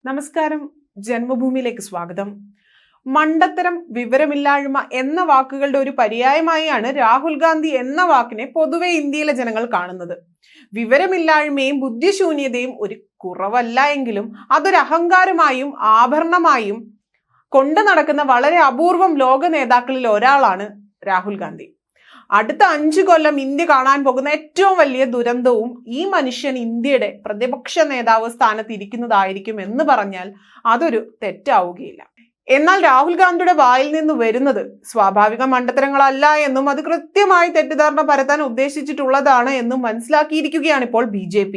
നമസ്കാരം, ജന്മഭൂമിയിലേക്ക് സ്വാഗതം. മണ്ടത്തരം, വിവരമില്ലായ്മ എന്ന വാക്കുകളുടെ ഒരു പര്യായമായാണ് രാഹുൽ ഗാന്ധി എന്ന വാക്കിനെ പൊതുവെ ഇന്ത്യയിലെ ജനങ്ങൾ കാണുന്നത്. വിവരമില്ലായ്മയും ബുദ്ധിശൂന്യതയും ഒരു കുറവല്ല എങ്കിലും അതൊരു അഹങ്കാരമായും ആഭരണമായും കൊണ്ടു നടക്കുന്ന വളരെ അപൂർവം ലോക നേതാക്കളിൽ ഒരാളാണ് രാഹുൽ ഗാന്ധി. അടുത്ത 5 കൊല്ലം ഇന്ത്യ കാണാൻ പോകുന്ന ഏറ്റവും വലിയ ദുരന്തവും ഈ മനുഷ്യൻ ഇന്ത്യയുടെ പ്രതിപക്ഷ നേതാവ് സ്ഥാനത്ത് ഇരിക്കുന്നതായിരിക്കും എന്ന് പറഞ്ഞാൽ അതൊരു തെറ്റാവുകയില്ല. എന്നാൽ രാഹുൽ ഗാന്ധിയുടെ വായിൽ നിന്ന് വരുന്നത് സ്വാഭാവിക മണ്ടത്തരങ്ങളല്ല എന്നും അത് കൃത്യമായി തെറ്റിദ്ധാരണ പരത്താൻ ഉദ്ദേശിച്ചിട്ടുള്ളതാണ് എന്നും മനസ്സിലാക്കിയിരിക്കുകയാണ് ഇപ്പോൾ BJP.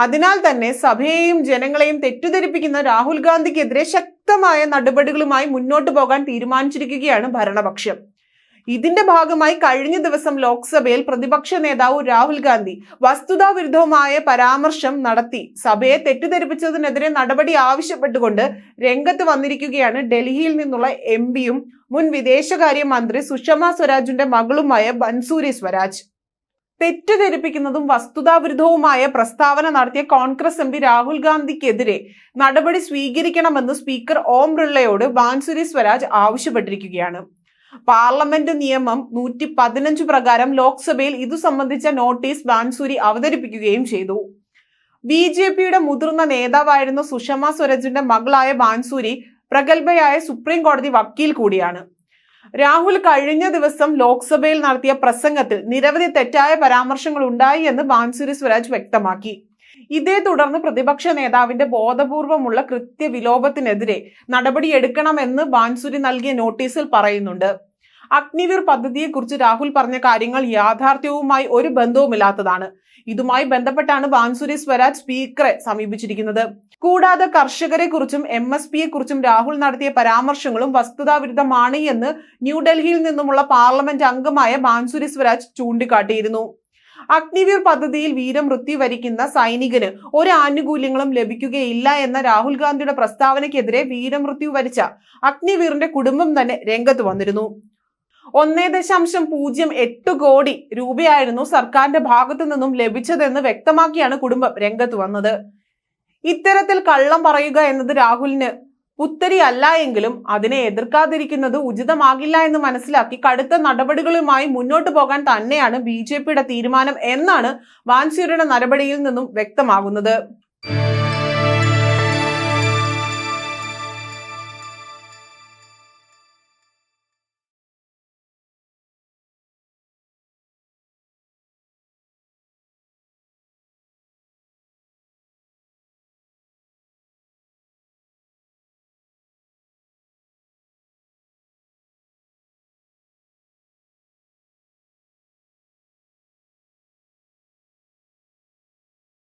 അതിനാൽ തന്നെ സഭയെയും ജനങ്ങളെയും തെറ്റിദ്ധരിപ്പിക്കുന്ന രാഹുൽ ഗാന്ധിക്കെതിരെ ശക്തമായ നടപടികളുമായി മുന്നോട്ട് പോകാൻ തീരുമാനിച്ചിരിക്കുകയാണ് ഭരണപക്ഷം. ഇതിന്റെ ഭാഗമായി കഴിഞ്ഞ ദിവസം ലോക്സഭയിൽ പ്രതിപക്ഷ നേതാവ് രാഹുൽ ഗാന്ധി വസ്തുതാവിരുദ്ധമായ പരാമർശം നടത്തി സഭയെ തെറ്റിദ്ധരിപ്പിച്ചതിനെതിരെ നടപടി ആവശ്യപ്പെട്ടുകൊണ്ട് രംഗത്ത് വന്നിരിക്കുകയാണ് ഡൽഹിയിൽ നിന്നുള്ള MP-യും മുൻ വിദേശകാര്യ മന്ത്രി സുഷമ സ്വരാജിന്റെ മകളുമായ ബൻസൂരി സ്വരാജ്. തെറ്റിദ്ധരിപ്പിക്കുന്നതും വസ്തുതാവിരുദ്ധവുമായ പ്രസ്താവന നടത്തിയ കോൺഗ്രസ് MP രാഹുൽ ഗാന്ധിക്കെതിരെ നടപടി സ്വീകരിക്കണമെന്ന് സ്പീക്കർ ഓം ബിർളയോട് ബൻസൂരി സ്വരാജ് ആവശ്യപ്പെട്ടിരിക്കുകയാണ്. പാർലമെന്റ് നിയമം 115 പ്രകാരം ലോക്സഭയിൽ ഇതു സംബന്ധിച്ച നോട്ടീസ് ബൻസൂരി അവതരിപ്പിക്കുകയും ചെയ്തു. BJPയുടെ മുതിർന്ന നേതാവായിരുന്ന സുഷമ സ്വരാജിന്റെ മകളായ ബൻസൂരി പ്രഗത്ഭയായ സുപ്രീം കോടതി വക്കീൽ കൂടിയാണ്. രാഹുൽ കഴിഞ്ഞ ദിവസം ലോക്സഭയിൽ നടത്തിയ പ്രസംഗത്തിൽ നിരവധി തെറ്റായ പരാമർശങ്ങൾ ഉണ്ടായി എന്ന് ബൻസൂരി സ്വരാജ് വ്യക്തമാക്കി. ഇതേ തുടർന്ന് പ്രതിപക്ഷ നേതാവിന്റെ ബോധപൂർവമുള്ള കൃത്യവിലോപത്തിനെതിരെ നടപടിയെടുക്കണമെന്ന് ബൻസൂരി നൽകിയ നോട്ടീസിൽ പറയുന്നുണ്ട്. അഗ്നിവീർ പദ്ധതിയെക്കുറിച്ച് രാഹുൽ പറഞ്ഞ കാര്യങ്ങൾ യാഥാർത്ഥ്യവുമായി ഒരു ബന്ധവുമില്ലാത്തതാണ്. ഇതുമായി ബന്ധപ്പെട്ടാണ് ബൻസൂരി സ്വരാജ് സ്പീക്കറെ സമീപിച്ചിരിക്കുന്നത്. കൂടാതെ കർഷകരെ കുറിച്ചും MSPയെ കുറിച്ചും രാഹുൽ നടത്തിയ പരാമർശങ്ങളും വസ്തുതാവിരുദ്ധമാണ് എന്ന് ന്യൂഡൽഹിയിൽ നിന്നുമുള്ള പാർലമെന്റ് അംഗമായ ബൻസൂരി സ്വരാജ് ചൂണ്ടിക്കാട്ടിയിരുന്നു. അഗ്നിവീർ പദ്ധതിയിൽ വീരമൃത്യു വരിക്കുന്ന സൈനികന് ഒരു ആനുകൂല്യങ്ങളും ലഭിക്കുകയില്ല എന്ന രാഹുൽ ഗാന്ധിയുടെ പ്രസ്താവനയ്ക്കെതിരെ വീരമൃത്യു വരിച്ച അഗ്നിവീറിന്റെ കുടുംബം തന്നെ രംഗത്ത് വന്നിരുന്നു. 1.08 കോടി രൂപയായിരുന്നു സർക്കാരിന്റെ ഭാഗത്തു നിന്നും ലഭിച്ചതെന്ന് വ്യക്തമാക്കിയാണ് കുടുംബം രംഗത്ത് വന്നത്. ഇത്തരത്തിൽ കള്ളം പറയുക എന്നത് രാഹുലിന് പുത്തരിയല്ല എങ്കിലും അതിനെ എതിർക്കാതിരിക്കുന്നത് ഉചിതമാകില്ല എന്ന് മനസ്സിലാക്കി കടുത്ത നടപടികളുമായി മുന്നോട്ട് പോകാൻ തന്നെയാണ് BJPയുടെ തീരുമാനം എന്നാണ് ബൻസൂരിയുടെ നടപടിയിൽ നിന്നും വ്യക്തമാകുന്നത്.